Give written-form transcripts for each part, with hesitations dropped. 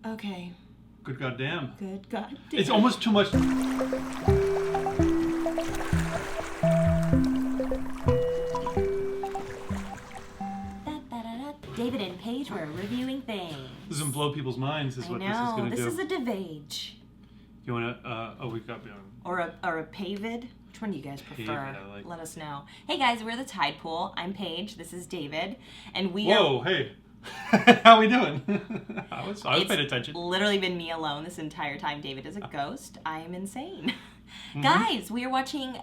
Okay. Good goddamn. Good goddamn. It's almost too much. David and Paige were reviewing things. This is gonna blow people's minds. Is what this is gonna do. This is a Devage. You wanna? Oh, we've got. Or a Pavid. Which one do you guys prefer? Like... Let us know. Hey guys, we're the Tide Pool. I'm Paige. This is David, and we. Whoa! Hey. How we doing? I was paying attention. Literally been me alone this entire time. David is a ghost. I am insane. Guys, we are watching.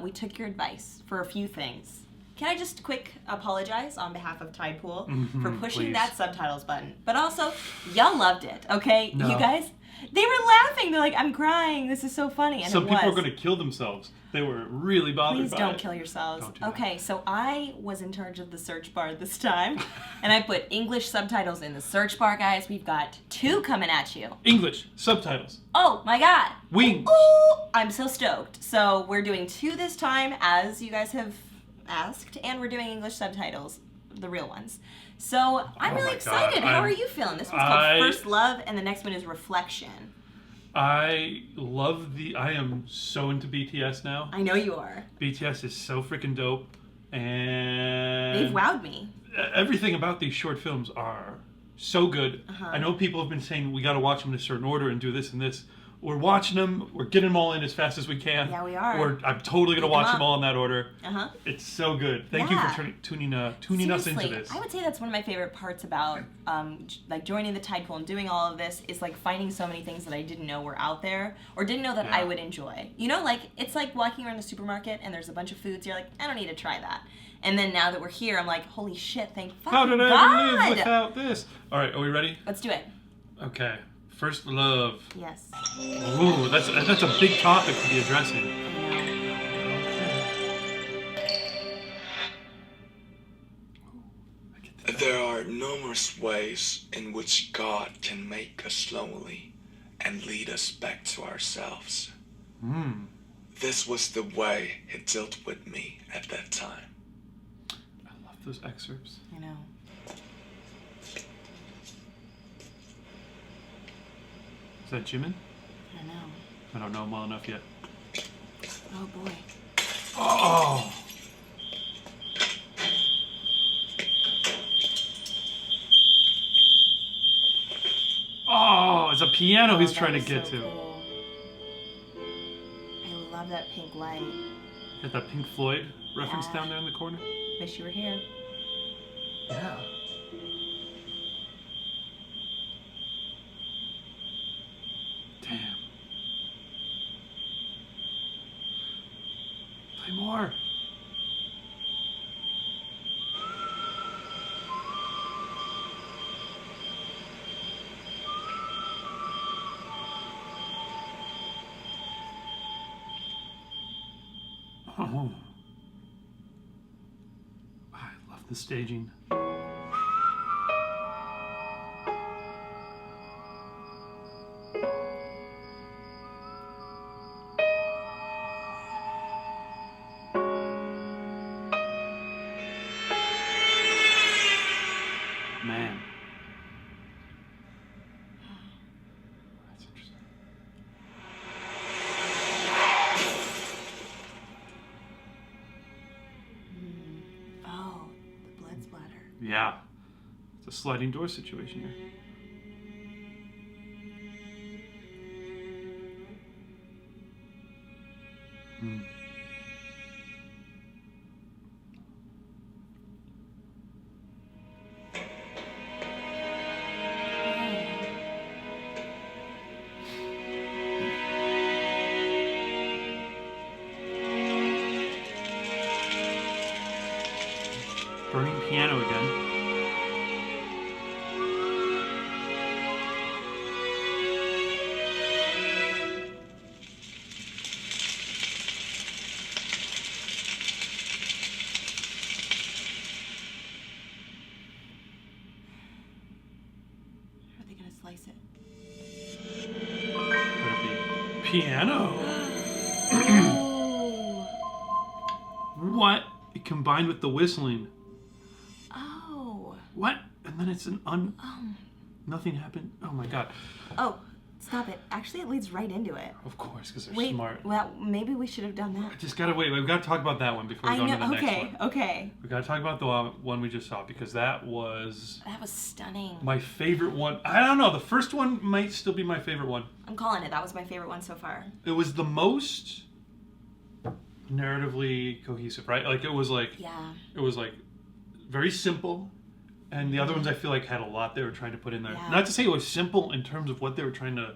We took your advice for a few things. Can I just quick apologize on behalf of Tide Pool for pushing that subtitles button? But also, y'all loved it, okay? No. You guys, they were laughing. They're like, I'm crying. This is so funny. And some people are going to kill themselves. They were really bothered by it. Please don't kill yourselves. Don't do that. Okay, so I was in charge of the search bar this time. And I put English subtitles in the search bar, guys. We've got 2 coming at you. English subtitles. Oh, my God. Wings. Ooh, I'm so stoked. So we're doing 2 this time, as you guys have asked, and we're doing English subtitles, the real ones. So I'm really excited. How are you feeling? This one's called First Love, and the next one is Reflection. I am so into BTS now. I know you are. BTS is so freaking dope, and they've wowed me. Everything about these short films are so good. I know people have been saying we got to watch them in a certain order and do this and this. We're watching them. We're getting them all in as fast as we can. Yeah, we are. I'm totally going to watch them all in that order. It's so good. Thank you for tuning us into this. I would say that's one of my favorite parts about like joining the Tide Pool and doing all of this is like finding so many things that I didn't know were out there or didn't know that I would enjoy. You know, like it's like walking around the supermarket and there's a bunch of foods. You're like, I don't need to try that. And then now that we're here, I'm like, holy shit, thank fucking God. How did I ever live without this? All right, are we ready? Let's do it. Okay. First love. Yes. Ooh, that's a big topic to be addressing. There are numerous ways in which God can make us lonely and lead us back to ourselves. This was the way He dealt with me at that time. I love those excerpts. I know. Is that Jimin? I know. I don't know him well enough yet. Oh boy. Oh! Oh, it's a piano he's trying to get to. Cool. I love that pink light. Got that Pink Floyd reference down there in the corner? Wish you were here. Yeah. Damn. Play more. Oh. I love the staging. Man. That's interesting. Oh, the blood splatter. Yeah. It's a sliding door situation here. Burning piano again. How are they gonna slice it? Could it be piano? Oh. What? It combined with the whistling. Oh. What? And then it's an Nothing happened. Oh my god. Oh, stop it. Actually, it leads right into it. Of course, because they're Wait, smart. well, maybe we should have done that. I just gotta wait. We've got to talk about that one before we go on to the next one. Okay. We gotta talk about the one we just saw because that was stunning. my favorite one. I don't know. The first one might still be my favorite one. I'm calling it. That was my favorite one so far. It was the most narratively cohesive, right? Like it was like very simple, and the other ones I feel like had a lot they were trying to put in there. Yeah. Not to say it was simple in terms of what they were trying to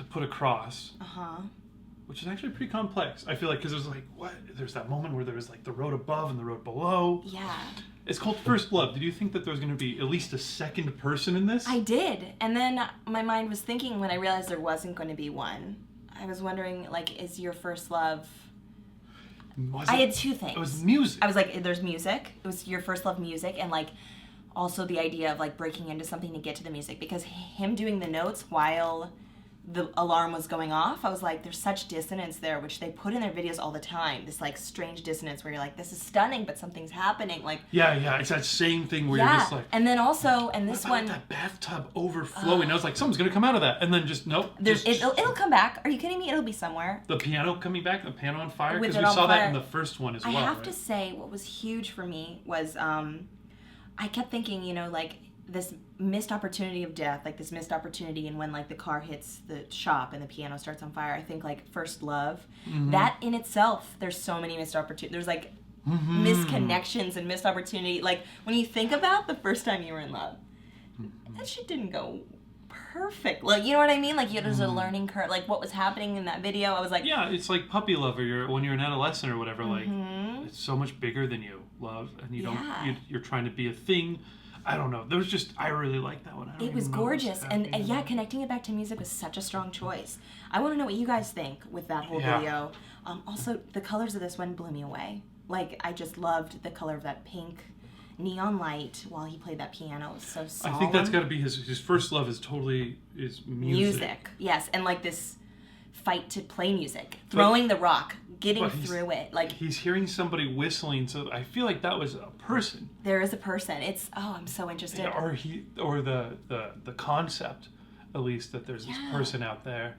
put across. Which is actually pretty complex. I feel like because there's like there's that moment where there was like the road above and the road below. Yeah. It's called First Love. Did you think that there was going to be at least a second person in this? I did, and then my mind was thinking when I realized there wasn't going to be one. I was wondering, like, is your first love? I had two things. It was music. I was like, there's music. It was your first love music, and like also the idea of like breaking into something to get to the music, because him doing the notes while the alarm was going off, I was like, there's such dissonance there, which they put in their videos all the time. This like strange dissonance where you're like, this is stunning, but something's happening. Like yeah, it's that same thing where you're just like, and then also, and this one, that bathtub overflowing. I was like, something's gonna come out of that, and then just nope. It'll come back. Are you kidding me? It'll be somewhere. The piano coming back, the piano on fire, With because it we on saw fire. that in the first one as well. I have right? to say, what was huge for me was I kept thinking, you know, like this missed opportunity of death, like this missed opportunity, and when like the car hits the shop and the piano starts on fire, I think like First Love, that in itself, there's so many missed opportunities. There's like misconnections and missed opportunity. Like when you think about the first time you were in love, that shit didn't go perfect. Like, you know what I mean? Like there's a learning curve. Like what was happening in that video, I was like, yeah, it's like puppy love, or when you're an adolescent or whatever. Like it's so much bigger than you, love, and you don't. You're trying to be a thing. I don't know. There was just, I really liked that one. It was gorgeous. And yeah, connecting it back to music was such a strong choice. I want to know what you guys think with that whole video. Also, the colors of this one blew me away. Like, I just loved the color of that pink neon light while he played that piano. It was so solemn. I think that's got to be his first love is totally music. Yes, and like this fight to play music. Throwing the rock. Getting through it, like he's hearing somebody whistling, so I feel like that was a person. There is a person. It's I'm so interested. Yeah, or the concept, at least that there's this person out there,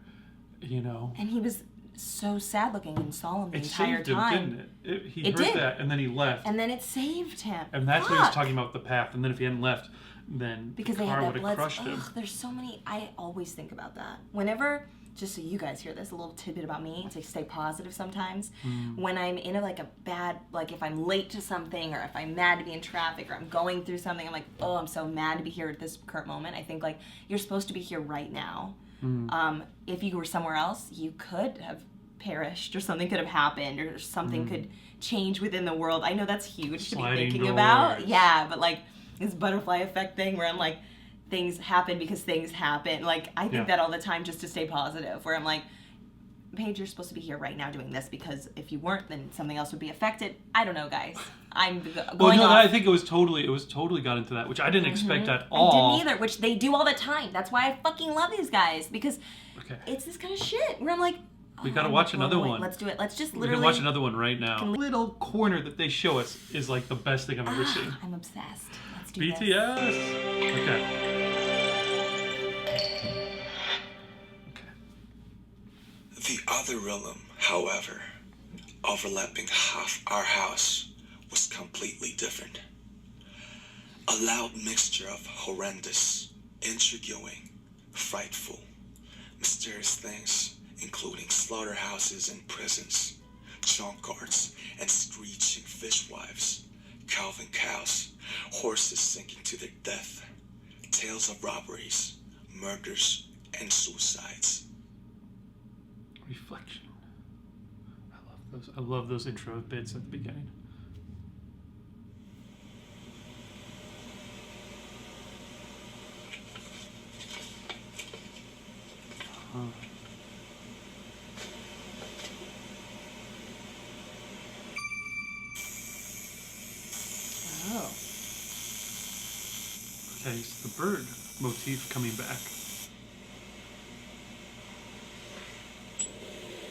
you know. And he was so sad looking and solemn the entire time. It saved him, didn't it? He heard that, and then he left. And then it saved him. And that's what he was talking about, the path. And then if he hadn't left, then because the car would have crushed him. There's so many. I always think about that whenever. Just so you guys hear this, a little tidbit about me to stay positive sometimes. When I'm in a bad, like if I'm late to something or if I'm mad to be in traffic or I'm going through something, I'm like, oh, I'm so mad to be here at this current moment. I think like you're supposed to be here right now. If you were somewhere else, you could have perished or something could have happened or something could change within the world. I know that's huge to be thinking about. Yeah, but like this butterfly effect thing where I'm like, things happen because things happen. Like, I think that all the time just to stay positive, where I'm like, Paige, you're supposed to be here right now doing this because if you weren't, then something else would be affected. I don't know, guys. I'm going off. I think it was totally got into that, which I didn't expect at all. I didn't either, which they do all the time. That's why I fucking love these guys, because it's this kind of shit where I'm like, we gotta watch another one. Let's do it. Let's just literally... We can watch another one right now. The little corner that they show us is like the best thing I've ever seen. I'm obsessed. Let's do BTS. this. Okay. The other realm, however, overlapping half our house, was completely different. A loud mixture of horrendous, intriguing, frightful, mysterious things, including slaughterhouses and prisons, junkyards and screeching fishwives, calving cows, horses sinking to their death, tales of robberies, murders, and suicides. Reflection. I love those intro bits at the beginning. Oh. Okay, it's the bird motif coming back.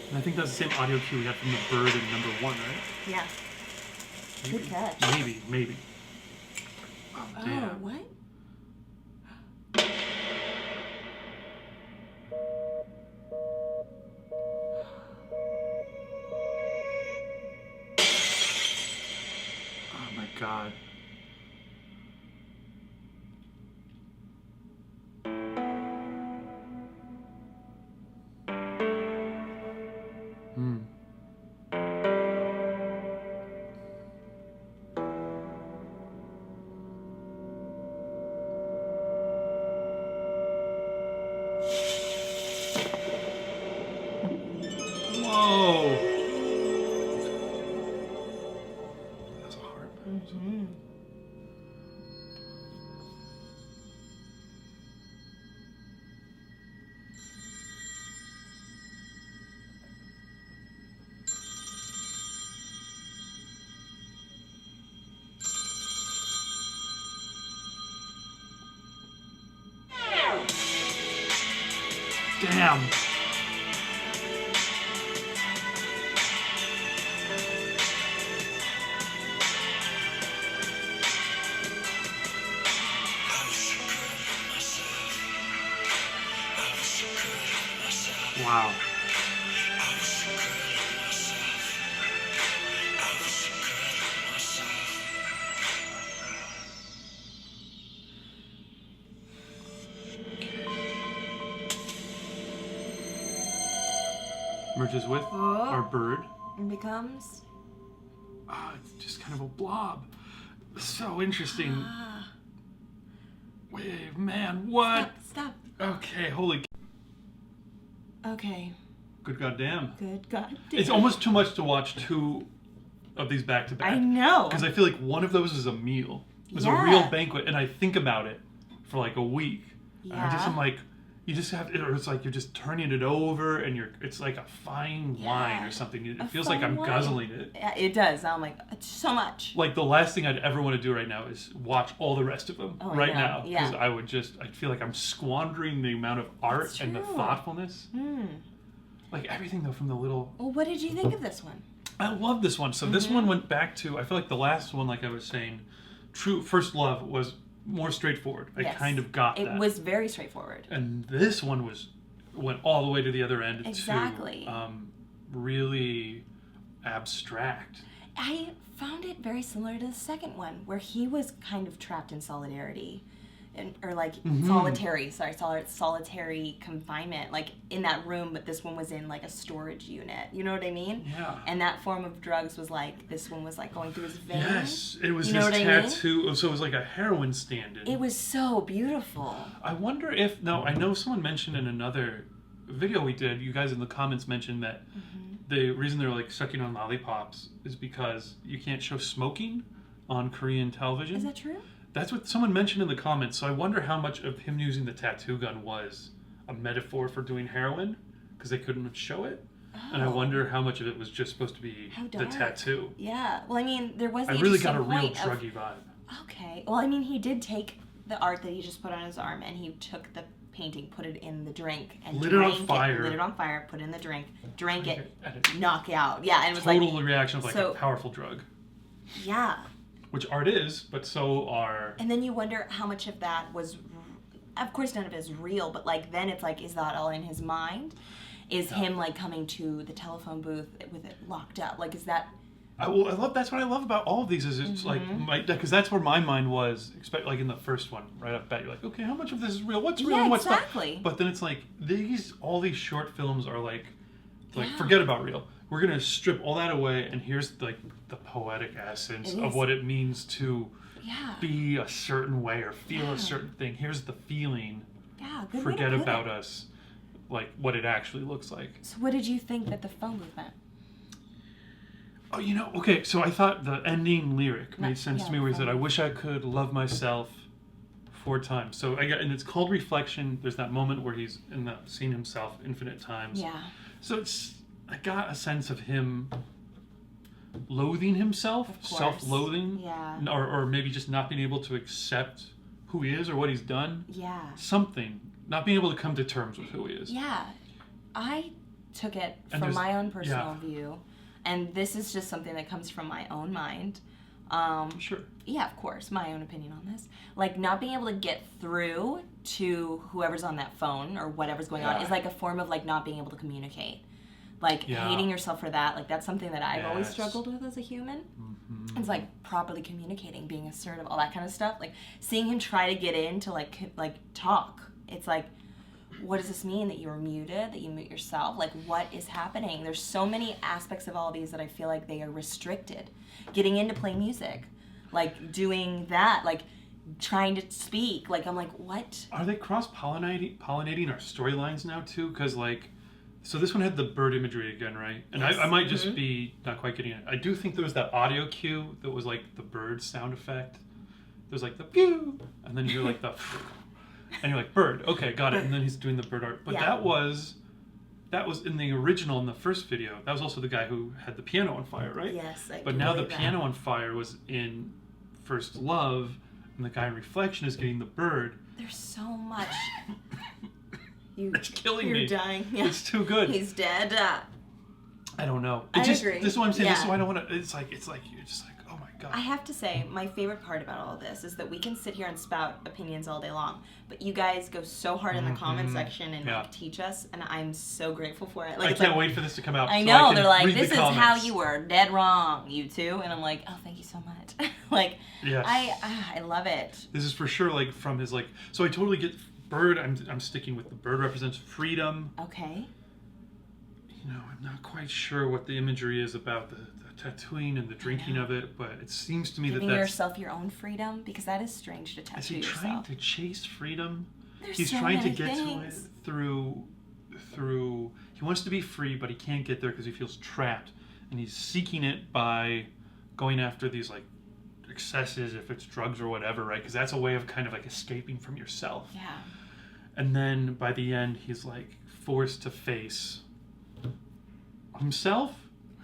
And I think that's the same audio cue we got from the bird in number 1, right? Yeah. Maybe. Good catch. Maybe. Oh, damn. Oh, what? God. Hmm. Whoa. That's a hard Mm-hmm. Damn. Wow. Merges with our bird. And becomes... Ah, it's just kind of a blob. So interesting. Wait, man, what? Stop. Okay, holy. Okay. Good goddamn. Good goddamn. It's almost too much to watch two of these back to back. I know. Because I feel like one of those is a meal. It's a Yeah. real banquet, and I think about it for like a week. And Yeah. I'm like, you just have, or it's like you're just turning it over, and it's like a fine wine or something. It feels like fine I'm wine. guzzling it. Yeah, it does. I'm like, it's so much. Like the last thing I'd ever want to do right now is watch all the rest of them right now. Yeah. Because I feel like I'm squandering the amount of art That's and the true. thoughtfulness. Like everything though from the little... Well, what did you think of this one? I love this one. So this one went back to, I feel like the last one, like I was saying, True First Love was more straightforward. I Yes. kind of got that. It was very straightforward. And this one went all the way to the other end Exactly. to really abstract. I found it very similar to the second one, where he was kind of trapped in solidarity. Or like solitary confinement, like in that room, but this one was in like a storage unit. You know what I mean? Yeah. And that form of drugs was like, this one was like going through his veins. Yes, it was You know his what I mean? tattoo. So it was like a heroin stand-in. It was so beautiful. I wonder if, no, I know someone mentioned in another video we did, you guys in the comments mentioned that the reason they're like sucking on lollipops is because you can't show smoking on Korean television. Is that true? That's what someone mentioned in the comments. So I wonder how much of him using the tattoo gun was a metaphor for doing heroin, because they couldn't show it. And I wonder how much of it was just supposed to be How the dark. tattoo. Yeah. Well, I mean, there was the I really got a interesting real point druggy vibe. of, okay. Well, I mean, he did take the art that he just put on his arm, and he took the painting, put it in the drink, and Lit it on drank fire. Lit it on fire, put it in the drink, drank it, And it- knock out. Yeah, and it was Total like, reaction of like so- a powerful drug. yeah. Which art is, but so are... And then you wonder how much of that was, of course none of it is real, but like then it's like, is that all in his mind? Is him like coming to the telephone booth with it locked up? Like, is that... I love. That's what I love about all of these. Is it's like because that's where my mind was. Like in the first one, right up bat, you're like, okay, how much of this is real? What's real? Yeah, and what's exactly. not? But then it's like all these short films are like Yeah. forget about real. We're gonna strip all that away, and here's like the poetic essence It of is. what it means to Yeah. be a certain way or feel Yeah. a certain thing. Here's the feeling. Yeah, good way to Forget put about it. us, like what it actually looks like. So what did you think that the phone booth meant? Oh, okay, so I thought the ending lyric made sense yeah, to me where he said, the I wish I could love myself 4 times. So and it's called reflection. There's that moment where he's seeing himself infinite times. Yeah. So I got a sense of him loathing himself, Of course. self-loathing. Yeah. Or maybe just not being able to accept who he is or what he's done. Yeah. Something. Not being able to come to terms with who he is. Yeah. I took it And from there's- my own personal yeah. view, and this is just something that comes from my own mind. Sure. Yeah, of course, my own opinion on this. Like, not being able to get through to whoever's on that phone or whatever's going on Yeah. is like a form of like not being able to communicate. Like, hating yourself for that, like, that's something that I've always struggled with as a human. Mm-hmm. It's, like, properly communicating, being assertive, all that kind of stuff. Like, seeing him try to get in to, like, talk. It's like, what does this mean? That you were muted? That you mute yourself? Like, what is happening? There's so many aspects of all these that I feel like they are restricted. Getting into play music. Like, doing that. Like, trying to speak. Like, I'm like, what? Are they cross-pollinating our storylines now, too? Because, like, so this one had the bird imagery again, right? And Yes. I might just be not quite getting it. I do think there was that audio cue that was, like, the bird sound effect. There's, like, the pew, and then you hear, like, the... And you're like, bird, okay, got it. And then he's doing the bird art. But that was in the original, in the first video. That was also the guy who had the piano on fire, right? Yes, I But now the piano on fire was in First Love, and the guy in Reflection is getting the bird. There's so much. It's killing me. You're dying. Yeah. It's too good. He's dead. I don't know. I agree. This is what I'm saying. Yeah. This is why I don't want to. It's like you're just like, oh my god. I have to say, my favorite part about all this is that we can sit here and spout opinions all day long, but you guys go so hard in the comment section and like, teach us, and I'm so grateful for it. Like, I can't wait for this to come out. I so know, can they're like, read this the is comments. how you were dead wrong, you two, and I'm like, oh, thank you so much. Like, Yes. I love it. This is for sure like from his like. So I totally get bird. I'm sticking with the bird represents freedom. Okay. You know, I'm not quite sure what the imagery is about the tattooing and the drinking of it, but it seems to me Giving that's yourself your own freedom, because that is strange to tattoo is he yourself. trying to chase freedom? There's He's so trying to many get things. to it through. He wants to be free, but he can't get there because he feels trapped, and he's seeking it by going after these like excesses, if it's drugs or whatever, right? Because that's a way of kind of like escaping from yourself. Yeah. And then by the end, he's like forced to face himself.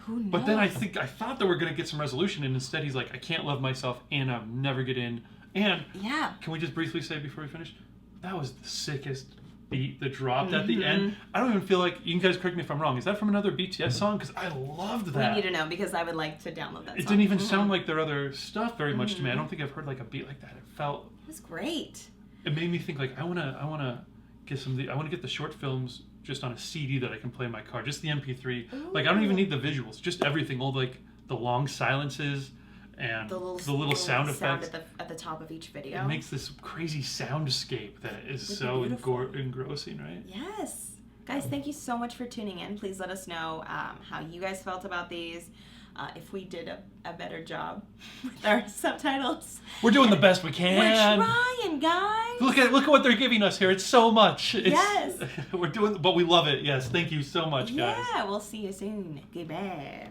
Who knows? But then I thought that we're gonna get some resolution, and instead he's like, I can't love myself, and I'll never get in. And can we just briefly say before we finish, that was the sickest beat that dropped at the end. I don't even feel like, you guys correct me if I'm wrong, is that from another BTS song? Because I loved that. We need to know, because I would like to download that song. It didn't even sound like their other stuff very much to me. I don't think I've heard like a beat like that. It was great. It made me think like I wanna get I wanna get the short films just on a CD that I can play in my car, just the MP3. Ooh. Like I don't even need the visuals, just everything, all like the long silences and the little sound effects at the top of each video. It makes this crazy soundscape that is so engrossing, right? Yes. Guys, thank you so much for tuning in. Please let us know how you guys felt about these. If we did a better job with our subtitles. We're doing the best we can. We're trying, guys. Look at what they're giving us here. It's so much. Yes. We're doing, but we love it. Yes. Thank you so much, guys. Yeah. We'll see you soon. Goodbye.